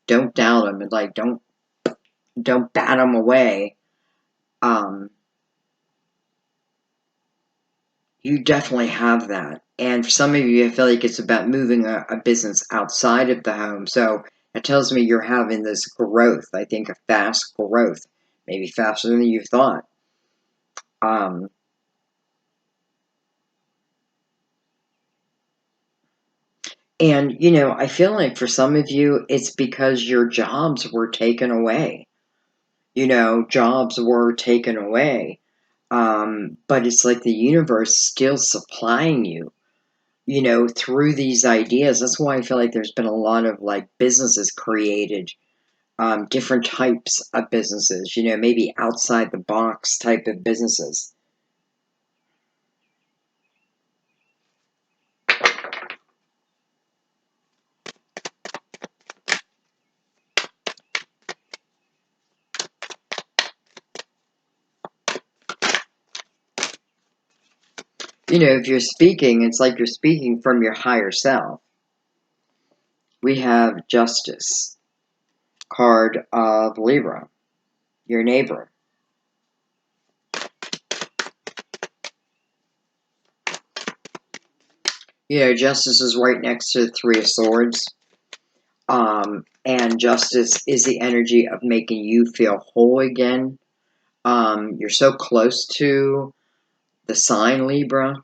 Don't doubt them, and like don't bat them away. Um, You definitely have that. And for some of you, I feel like it's about moving a business outside of the home. So it tells me you're having this growth. I think a fast growth, maybe faster than you thought. Um, and, you know, I feel like for some of you, it's because your jobs were taken away. You know, jobs were taken away. But it's like the universe still supplying you, you know, through these ideas. That's why I feel like there's been a lot of like businesses created, different types of businesses, you know, maybe outside the box type of businesses. You know, if you're speaking, it's like you're speaking from your higher self. We have Justice, card of Libra, your neighbor. You know, Justice is right next to the Three of Swords. And Justice is the energy of making you feel whole again. You're so close to the sign Libra.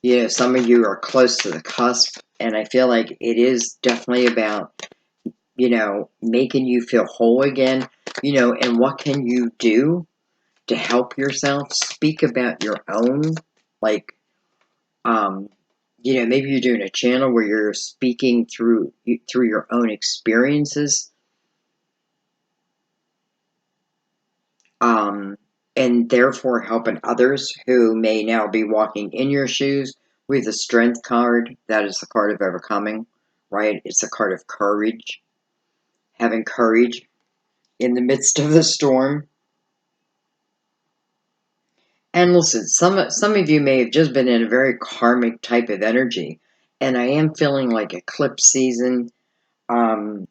You know, some of you are close to the cusp, and I feel like it is definitely about, you know, making you feel whole again, you know, and what can you do to help yourself? Speak about your own, like, um, you know, maybe you're doing a channel where you're speaking through your own experiences. Um, and therefore helping others who may now be walking in your shoes. With the Strength card, that is the card of overcoming, right? It's a card of courage, having courage in the midst of the storm. And listen, some of you may have just been in a very karmic type of energy, and I am feeling like eclipse season. So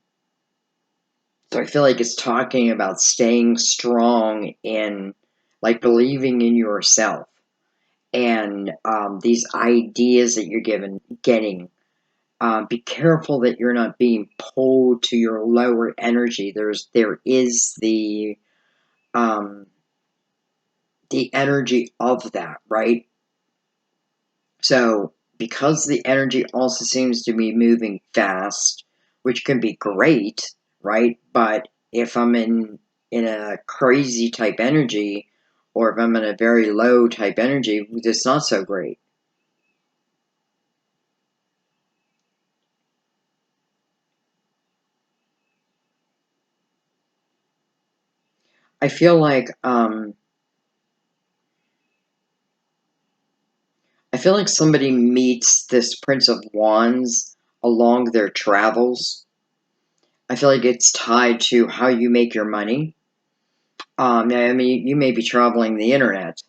I feel like it's talking about staying strong in, like, believing in yourself, and these ideas that you're getting. Be careful that you're not being pulled to your lower energy. There is the energy of that, right? So because the energy also seems to be moving fast, which can be great, right? But if I'm in a crazy type energy, or if I'm in a very low type energy, it's not so great. I feel like somebody meets this Prince of Wands along their travels. I feel like it's tied to how you make your money. I mean, you may be traveling the internet.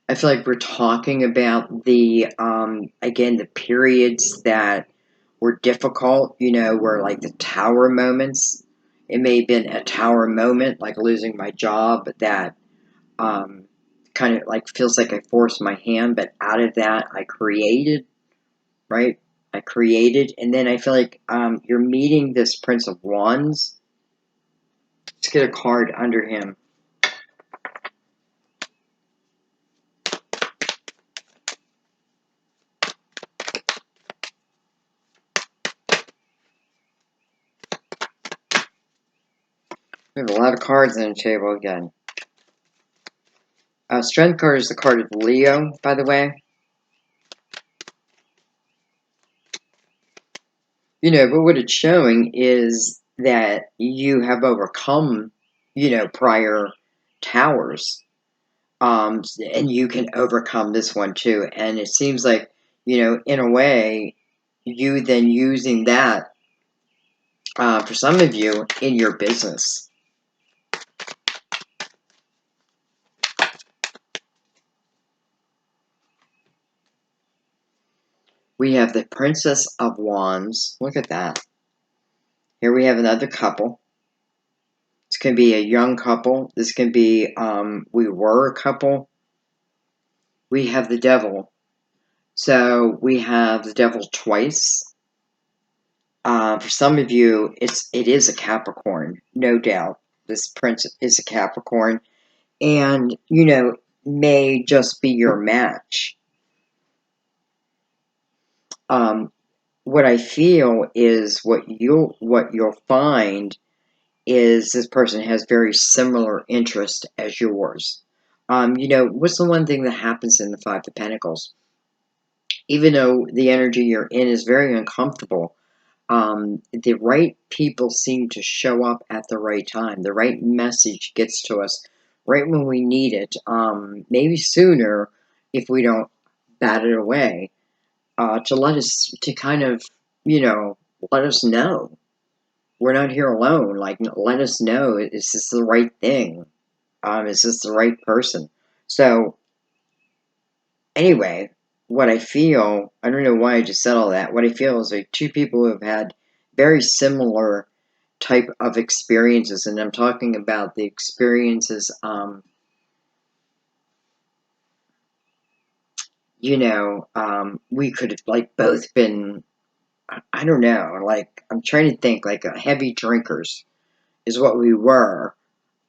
I feel like we're talking about again, the periods that were difficult, were like the tower moments. It may have been a tower moment, like losing my job, that um, kind of like feels like I forced my hand, but out of that, I created, right? I created, and then I feel like you're meeting this Prince of Wands. Let's get a card under him. We have a lot of cards on the table again. Strength card is the card of Leo, by the way. But what it's showing is that you have overcome, prior towers. And you can overcome this one too. And it seems like, in a way, you then using that, for some of you, in your business. We have the Princess of Wands. Look at that. Here we have another couple. This can be a young couple. This can be, we were a couple. We have the Devil. So we have the Devil twice. For some of you, it is a Capricorn, no doubt. This prince is a Capricorn, and may just be your match. What I feel is what you'll find is this person has very similar interest as yours. What's the one thing that happens in the Five of Pentacles? Even though the energy you're in is very uncomfortable, the right people seem to show up at the right time. The right message gets to us right when we need it. Maybe sooner if we don't bat it away. To kind of, let us know we're not here alone. Like, let us know, is this the right thing? Is this the right person? So anyway, what I feel, I don't know why I just said all that. What I feel is like two people who have had very similar type of experiences, and I'm talking about the experiences, we could have like both been, I don't know, like I'm trying to think, like heavy drinkers is what we were,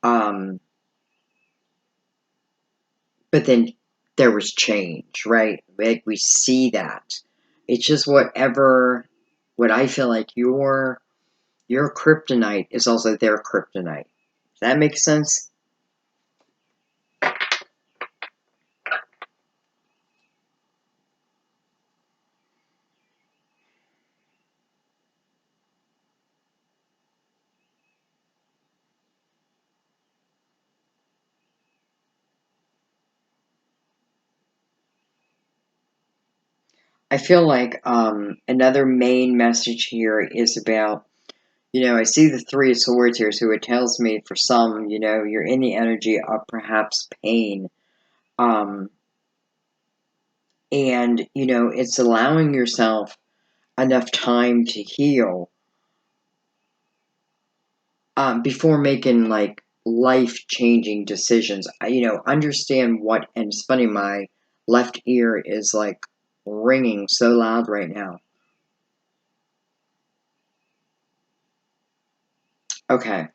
um, but then there was change, right? Like we see that. It's just what I feel like your kryptonite is also their kryptonite. Does that make sense? I feel like another main message here is about, I see the Three of Swords here, so it tells me for some, you're in the energy of perhaps pain. Um, and, it's allowing yourself enough time to heal before making like life-changing decisions. Understand what, and it's funny, my left ear is like ringing so loud right now. Okay.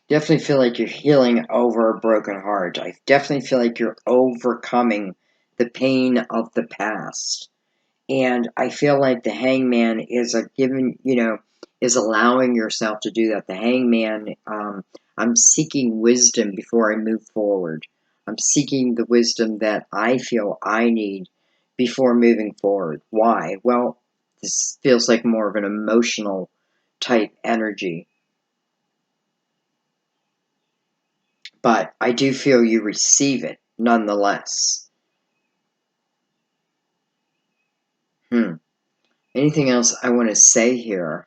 Definitely feel like you're healing over a broken heart. I definitely feel like you're overcoming the pain of the past. And I feel like the hangman is is allowing yourself to do that. The hangman, I'm seeking wisdom before I move forward. I'm seeking the wisdom that I feel I need before moving forward. Why? Well, this feels like more of an emotional type energy. But I do feel you receive it nonetheless. Anything else I want to say here?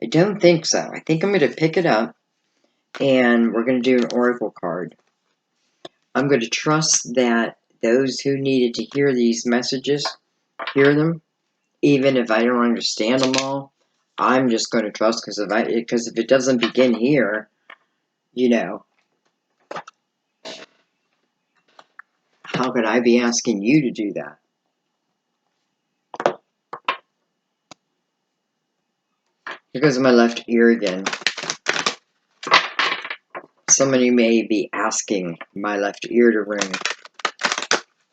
I don't think so. I think I'm going to pick it up and we're going to do an oracle card. I'm going to trust that those who needed to hear these messages hear them, even if I don't understand them all. I'm just going to trust because if it doesn't begin here, how could I be asking you to do that? Here goes my left ear again. Somebody may be asking my left ear to ring.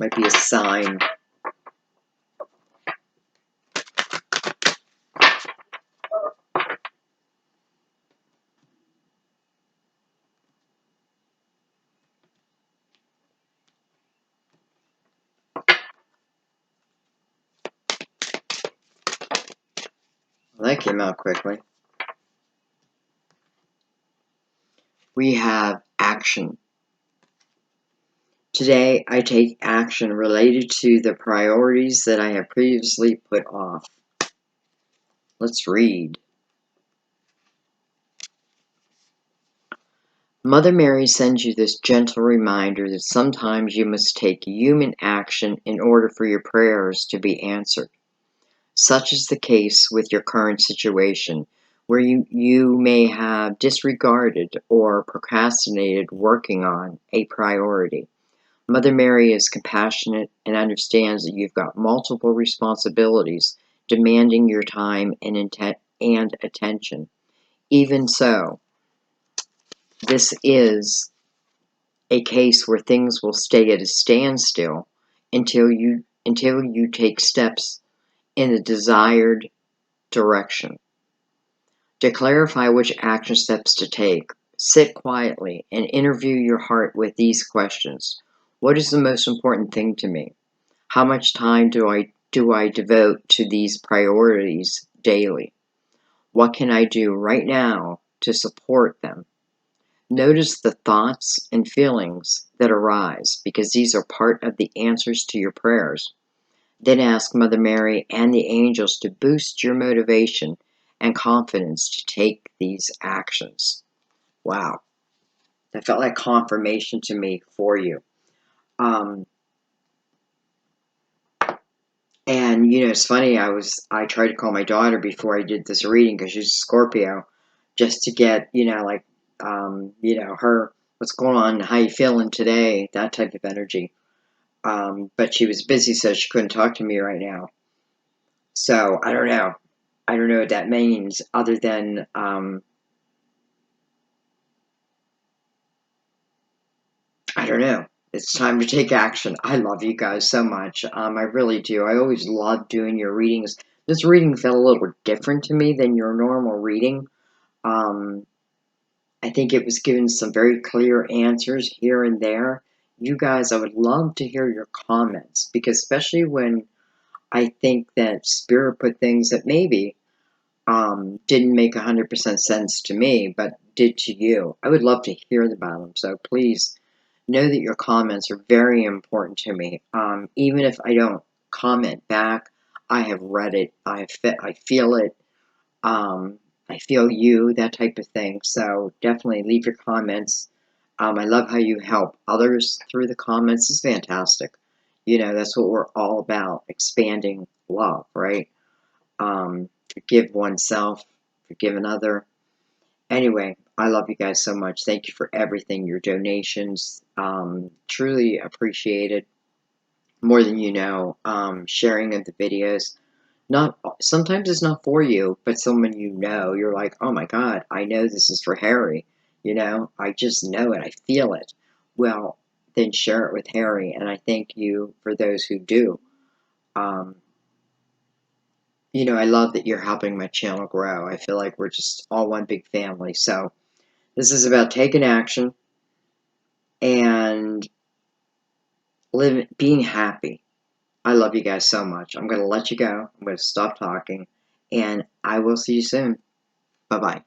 Might be a sign. Well, that came out quickly. We have action. Today, I take action related to the priorities that I have previously put off. Let's read. Mother Mary sends you this gentle reminder that sometimes you must take human action in order for your prayers to be answered. Such is the case with your current situation, where you may have disregarded or procrastinated working on a priority. Mother Mary is compassionate and understands that you've got multiple responsibilities demanding your time and attention. Even so, this is a case where things will stay at a standstill until you take steps in the desired direction. To clarify which action steps to take, sit quietly and interview your heart with these questions. What is the most important thing to me? How much time do I devote to these priorities daily? What can I do right now to support them? Notice the thoughts and feelings that arise because these are part of the answers to your prayers. Then ask Mother Mary and the angels to boost your motivation and confidence to take these actions. Wow, that felt like confirmation to me for you. And it's funny. I tried to call my daughter before I did this reading because she's a Scorpio, just to get her what's going on, how you feeling today, that type of energy. But she was busy, so she couldn't talk to me right now. So I don't know. I don't know what that means, other than I don't know. It's time to take action. I love you guys so much. I really do. I always love doing your readings. This reading felt a little different to me than your normal reading. Um, I think it was given some very clear answers here and there. You guys, I would love to hear your comments because, especially when I think that Spirit put things that maybe didn't make 100% sense to me, but did to you. I would love to hear about them. So please know that your comments are very important to me. Even if I don't comment back, I have read it. I feel it. I feel you, that type of thing. So definitely leave your comments. I love how you help others through the comments. It's fantastic. You know, that's what we're all about, expanding love, right? Forgive oneself, forgive another. Anyway, I love you guys so much. Thank you for everything, your donations. Truly appreciated, more than you know. Sharing of the videos. Not sometimes it's not for you, but someone you know, you're like, oh my God, I know this is for Harry. You know, I just know it. I feel it. Well, then share it with Harry, and I thank you for those who do. Um, you know, I love that you're helping my channel grow. I feel like we're just all one big family. So this is about taking action and being happy. I love you guys so much. I'm going to let you go. I'm going to stop talking, and I will see you soon. Bye-bye.